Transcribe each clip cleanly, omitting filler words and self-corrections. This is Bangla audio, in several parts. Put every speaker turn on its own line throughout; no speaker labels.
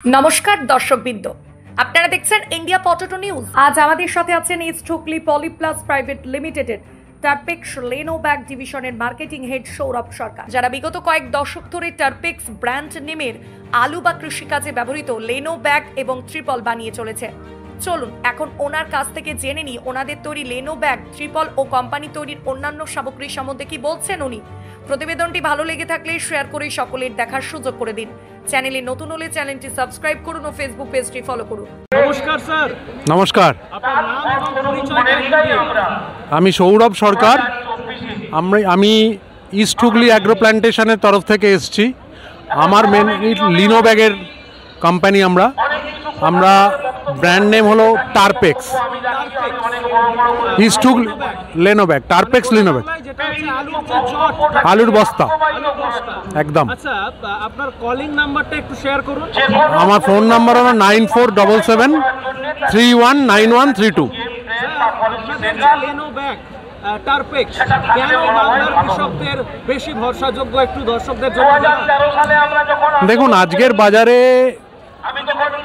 নমস্কার দর্শকবৃন্দ, আপনারা দেখছেন ইন্ডিয়া পটেটো নিউজ। আজ আমাদের সাথে আছেন ইস্ট হুগলি পলিপ্লাস প্রাইভেট লিমিটেডের টার্পেক্স লেনো ব্যাগ ডিভিশনের মার্কেটিং হেড সৌরভ সরকার, যারা বিগত কয়েক দশক ধরে টার্পেক্স ব্র্যান্ড নেমের আলু বা কৃষিকাজে ব্যবহৃত লেনো ব্যাগ এবং ত্রিপল বানিয়ে চলেছে। চলুন এখন ওনার কাছ থেকে জেনে নিই ওনাদের তৈরি লেনো ব্যাগ, ত্রিপল ও কোম্পানি তৈরির অন্যান্য সামগ্রী সম্বন্ধে কি বলছেন উনি। প্রতিবেদনটি ভালো লেগে থাকলে শেয়ার করে সকলের দেখার সুযোগ করে দিন। চ্যানেলে নতুন হলে চ্যানেলটি সাবস্ক্রাইব করুন ও ফেসবুক পেজটি ফলো করুন।
নমস্কার স্যার।
নমস্কার,
আপনার নাম এবং পরিচয় দিন।
আমি সৌরভ সরকার। আমি ইস্ট হুগলি অ্যাগ্রো প্ল্যান্টেশনের তরফ থেকে এসেছি। আমার মেন লিনো ব্যাগের কোম্পানি। আমরা ব্র্যান্ড নেম হলো Tarpex. East Hooghly leno bag, Tarpex leno bag, আলুর বস্তা একদম।
আচ্ছা, আপনার কলিং নাম্বারটা একটু শেয়ার করুন।
আমার ফোন নাম্বার হলো 9477319132।
লেনো ব্যাগ টার্পেক্স কেন বাংলার কৃষকদের বেশি ভরসাযোগ্য, একটু দর্শকদের জন্য জানান।
দেখুন, আজকের বাজারে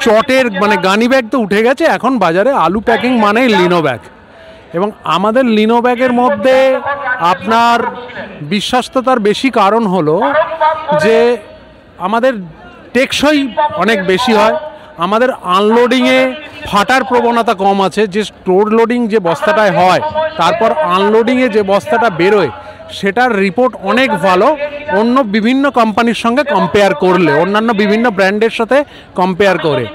চটের গানি ব্যাগ তো উঠে গেছে, এখন বাজারে আলু প্যাকিং মানেই লিনো ব্যাগ। এবং আমাদের লিনো ব্যাগের মধ্যে আপনার বিশ্বস্ততার বেশি কারণ হলো যে আমাদের টেকসই অনেক বেশি হয়, আমাদের আনলোডিংয়ে ফাটার প্রবণতা কম আছে। যে স্টোর লোডিং যে বস্তাটায় হয়, তারপর আনলোডিংয়ে যে বস্তাটা বেরোয়, সেটার রিপোর্ট অনেক ভালো অন্য বিভিন্ন কোম্পানির সঙ্গে কম্পেয়ার করলে, অন্যান্য বিভিন্ন ব্র্যান্ডের সাথে কম্পেয়ার করে।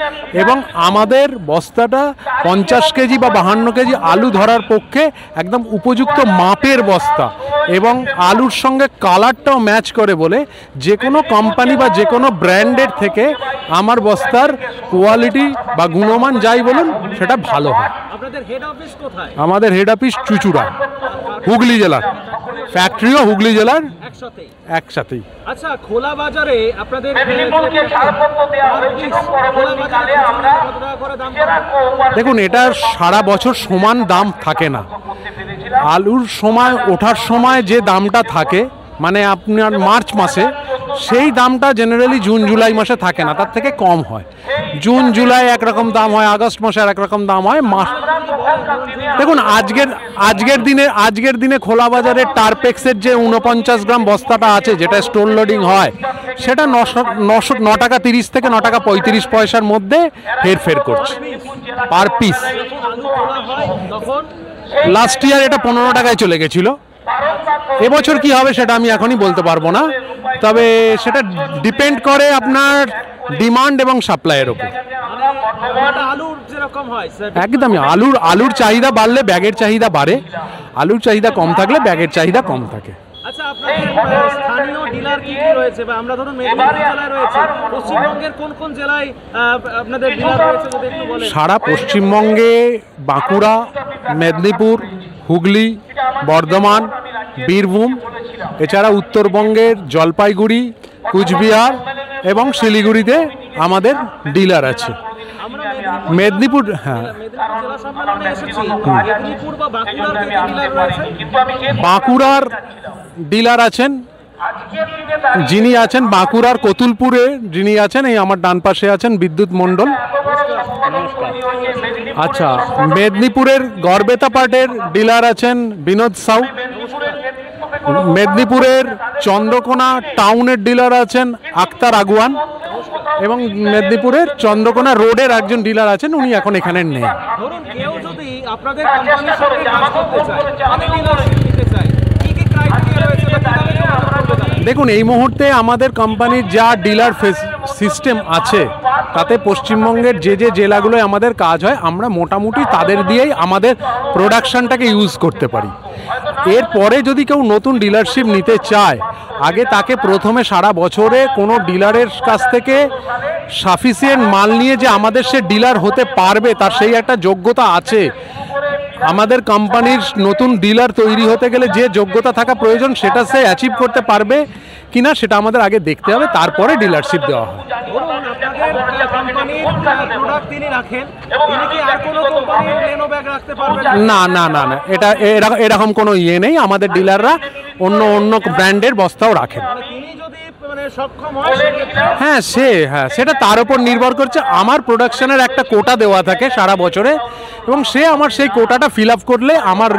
এবং আমাদের বস্তাটা 50 কেজি বা 52 কেজি আলু ধরার পক্ষে একদম উপযুক্ত মাপের বস্তা, এবং আলুর সঙ্গে কালারটাও ম্যাচ করে বলে যে কোনো কোম্পানি বা যে কোনো ব্র্যান্ডের থেকে আমার বস্তার কোয়ালিটি বা গুণমান যাই বলুন সেটা ভালো হয়।
আপনাদের হেড অফিস কোথায়?
আমাদের হেড অফিস চুচুড়া, হুগলি জেলার। ফ্যাক্টরিও হুগলি জেলার একসাথেই।
আচ্ছা, খোলা বাজারে আপনাদের
দেখুন, এটার সারা বছর সমান দাম থাকে না। আলুর সময় ওঠার সময় যে দামটা থাকে, মানে আপনার মার্চ মাসে, সেই দামটা জেনারেলি জুন জুলাই মাসে থাকে না, তার থেকে কম হয়। জুন জুলাই একরকম দাম হয়, আগস্ট মাসে আর একরকম দাম হয়। দেখুন, আজকের দিনে খোলা বাজারে টার্পেক্সের যে 49 গ্রাম বস্তাটা আছে, যেটা স্টোর লোডিং হয়, সেটা 9 টাকা 30 থেকে 9 টাকা 35 পয়সার মধ্যে হেরফের করছে পার পিস। লাস্ট ইয়ার এটা 15 টাকায় চলে গেছিল। এবছর কি হবে সেটা আমি এখনই বলতে পারবো না, তবে সেটা ডিপেন্ড করে আপনার ডিমান্ড এবং সাপ্লাইয়ের ওপর। একদমই আলুর চাহিদা বাড়লে ব্যাগের চাহিদা বাড়ে, আলুর চাহিদা কম থাকলে ব্যাগের চাহিদা কম থাকে।
আচ্ছা, আপনাদের স্থানীয় ডিলার কি কি রয়েছে? বা আমরা ধরুন মেদিনীপুর জেলায় রয়েছে, পশ্চিমবঙ্গের কোন কোন জেলায় আপনাদের ডিলার রয়েছে যদি একটু বলেন।
সারা পশ্চিমবঙ্গে বাঁকুড়া, মেদিনীপুর, হুগলি, বর্ধমান, বীরভূম, এছাড়া উত্তরবঙ্গের জলপাইগুড়ি, কুচবিহার এবং শিলিগুড়িতে আমাদের ডিলার আছে। মেদিনীপুর, হ্যাঁ, বাঁকুড়ার ডিলার আছেন, যিনি আছেন বাঁকুড়ার কতুলপুরে, যিনি আছেন এই আমার ডান পাশে আছেন বিদ্যুৎ মণ্ডল। আচ্ছা, মেদিনীপুরের গড়বেতা পাটের ডিলার আছেন বিনোদ সাউ। মেদিনীপুরের চন্দ্রকোনা টাউনের ডিলার আছেন আক্তার আগুয়ান, এবং মেদিনীপুরের চন্দ্রকোনা রোডের একজন ডিলার আছেন, উনি এখন এখানে নেই।
ধরুন কেউ যদি আপনাদের কোম্পানির সঙ্গে কাজ করতে চায়, মানে ডিলারশিপ নিতে চায়, কি কি ক্রাইটেরিয়া রয়েছে?
দেখুন, এই মুহূর্তে আমাদের কোম্পানির যা ডিলার সিস্টেম আছে, তাতে পশ্চিমবঙ্গের যে যে জেলাগুলোয় আমাদের কাজ হয়, আমরা মোটামুটি তাদের দিয়েই আমাদের প্রোডাকশনটাকে ইউজ করতে পারি। এরপরে যদি কেউ নতুন ডিলারশিপ নিতে চায়, আগে তাকে প্রথমে সারা বছরে কোনো ডিলারের কাছ থেকে সাফিসিয়েন্ট মাল নিয়ে যে আমাদের সে ডিলার হতে পারবে, তার সেই একটা যোগ্যতা আছে। আমাদের কোম্পানির নতুন ডিলার তৈরি হতে গেলে যে যোগ্যতা থাকা প্রয়োজন, সেটা সে অ্যাচিভ করতে পারবে কিনা সেটা আমাদের আগে দেখতে হবে, তারপরে ডিলারশিপ দেওয়া হয়। না না না না, এটা এরকম কোনো ইয়ে নেই। আমাদের ডিলাররা অন্য ব্র্যান্ডের বস্তাও রাখেন।
মানে সক্ষম হয় সেক্ষেত্রে
হ্যাঁ সেটা তার উপর নির্ভর করছে। আমার প্রোডাকশনের একটা কোটা দেওয়া থাকে সারা বছরে, এবং সে আমার সেই কোটাটা ফিল আপ করলে আমার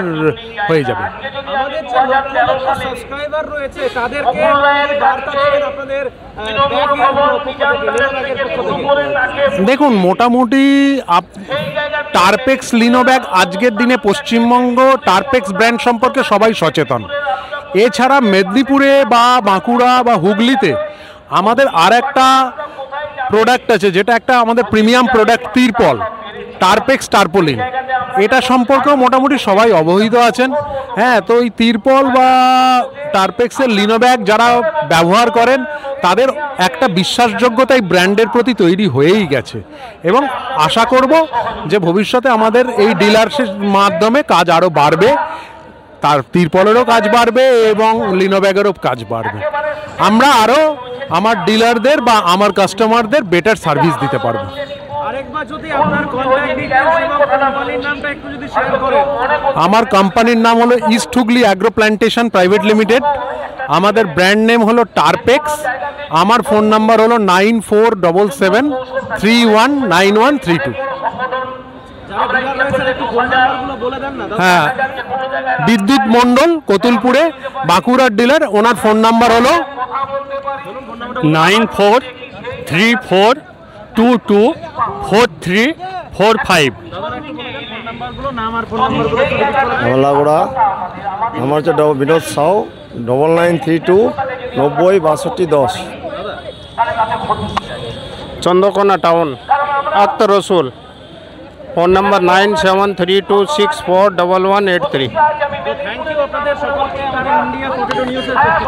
হয়ে যাবে।
আমাদের যে লক্ষ সাবস্ক্রাইবার রয়েছে তাদেরকে কি বার্তা দেবেন আপনাদের
দেখুন, মোটামুটি টার্পেক্স লিনো ব্যাগ আজকের দিনে পশ্চিমবঙ্গ টার্পেক্স ব্র্যান্ড সম্পর্কে সবাই সচেতন। এছাড়া মেদিনীপুরে বা বাঁকুড়া বা হুগলিতে আমাদের আর একটা প্রোডাক্ট আছে, যেটা একটা আমাদের প্রিমিয়াম প্রোডাক্ট, তিরপল, টার্পেক্স টার্পোলিন। এটা সম্পর্কেও মোটামুটি সবাই অবহিত আছেন। হ্যাঁ, তো এই তিরপল বা টার্পেক্সের লিনো ব্যাগ যারা ব্যবহার করেন তাদের একটা বিশ্বাসযোগ্যতা এই ব্র্যান্ডের প্রতি তৈরি হয়েই গেছে, এবং আশা করব যে ভবিষ্যতে আমাদের এই ডিলারশিপ মাধ্যমে কাজ আরও বাড়বে, তার তিরপলেরও কাজ বাড়বে এবং লিনো ব্যাগেরও কাজ বাড়বে। আমরা আরও আমার ডিলারদের বা আমার কাস্টমারদের বেটার সার্ভিস দিতে পারবো।
আরেকবার যদি আপনার কন্টাক্ট ডিটেইলস এবং কোম্পানির নামটা একটু যদি শেয়ার করেন।
আমার কোম্পানির নাম হলো east Hooghly agro plantation private limited. আমাদের ব্র্যান্ড নেম হলো টার্পেক্স। আমার ফোন নাম্বার হলো 9477319132। হ্যাঁ, বিদ্যুৎ মণ্ডল, কতুলপুরে, বাঁকুড়ার ডিলার। ওনার ফোন নাম্বার হলো
9434224345।
লাগোড়া আমার হচ্ছে বিনোদ সাউ, 9932906210।
চন্দ্রকোনা টাউন, আত্ম রসুল, ফোন নাম্বার 9732641183।
থ্যাংক ইউ আপনাদের সকলকে ইন্ডিয়া পটেটো নিউজের পক্ষ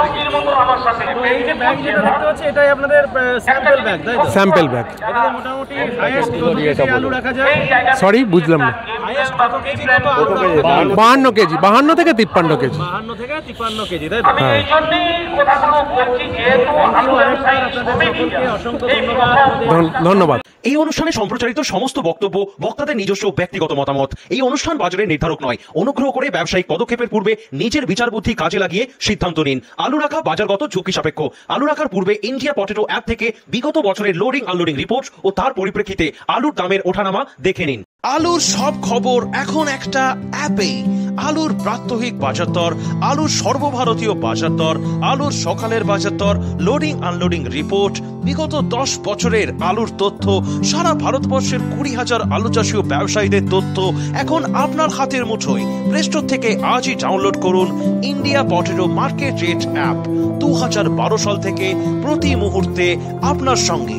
থেকে। তো এই যে ব্যাগ যেটা দেখতে পাচ্ছি এটাই আপনাদের স্যাম্পল ব্যাগ, তাই তো?
Sample bag.
এটাতে মোটামুটি হাইয়েস্ট কত কেজি আলু রাখা যায়?
সরি, বুঝলাম না।
হাইয়েস্ট কত কেজি কত আলু?
52 কেজি, 52 থেকে 53 কেজি।
52 থেকে 53 কেজি, তাই তো?
হ্যাঁ।
থ্যাংক ইউ আরেকবার আপনাদের সকলকে অসংখ্য ধন্যবাদ।
ধন্যবাদ।
এই অনুষ্ঠানে সম্প্রচারিত সমস্ত বক্তব্য বক্তাদের নিজস্ব ব্যক্তিগত মতামত। এই অনুষ্ঠান বাজারের নির্ধারক নয়। অনুগ্রহ করে ব্যবসায়িক পদক্ষেপের পূর্বে নিজের বিচার বুদ্ধি কাজে লাগিয়ে সিদ্ধান্ত নিন। আলু রাখা বাজারগত ঝুঁকি সাপেক্ষ। আলু রাখার পূর্বে ইন্ডিয়া পটেটো অ্যাপ থেকে বিগত বছরের লোডিং আনলোডিং রিপোর্ট ও তার পরিপ্রেক্ষিতে আলুর দামের ওঠানামা দেখে নিন। আলুর সব খবর এখন একটা অ্যাপে। আলুর প্রাত্যহিক বাজারদর, আলুর সর্বভারতীয় বাজারদর, আলুর সকালের বাজারদর, লোডিং আনলোডিং রিপোর্ট, বিগত 10 বছরের আলুর তথ্য, সারা ভারতবর্ষের 20,000 আলু চাষী ও ব্যবসায়ীদের তথ্য এখন আপনার হাতের মুঠোয়। প্লে স্টোর থেকে আজই ডাউনলোড করুন India potato market rate app. 2012 সাল থেকে প্রতি মুহূর্তে আপনার সঙ্গে।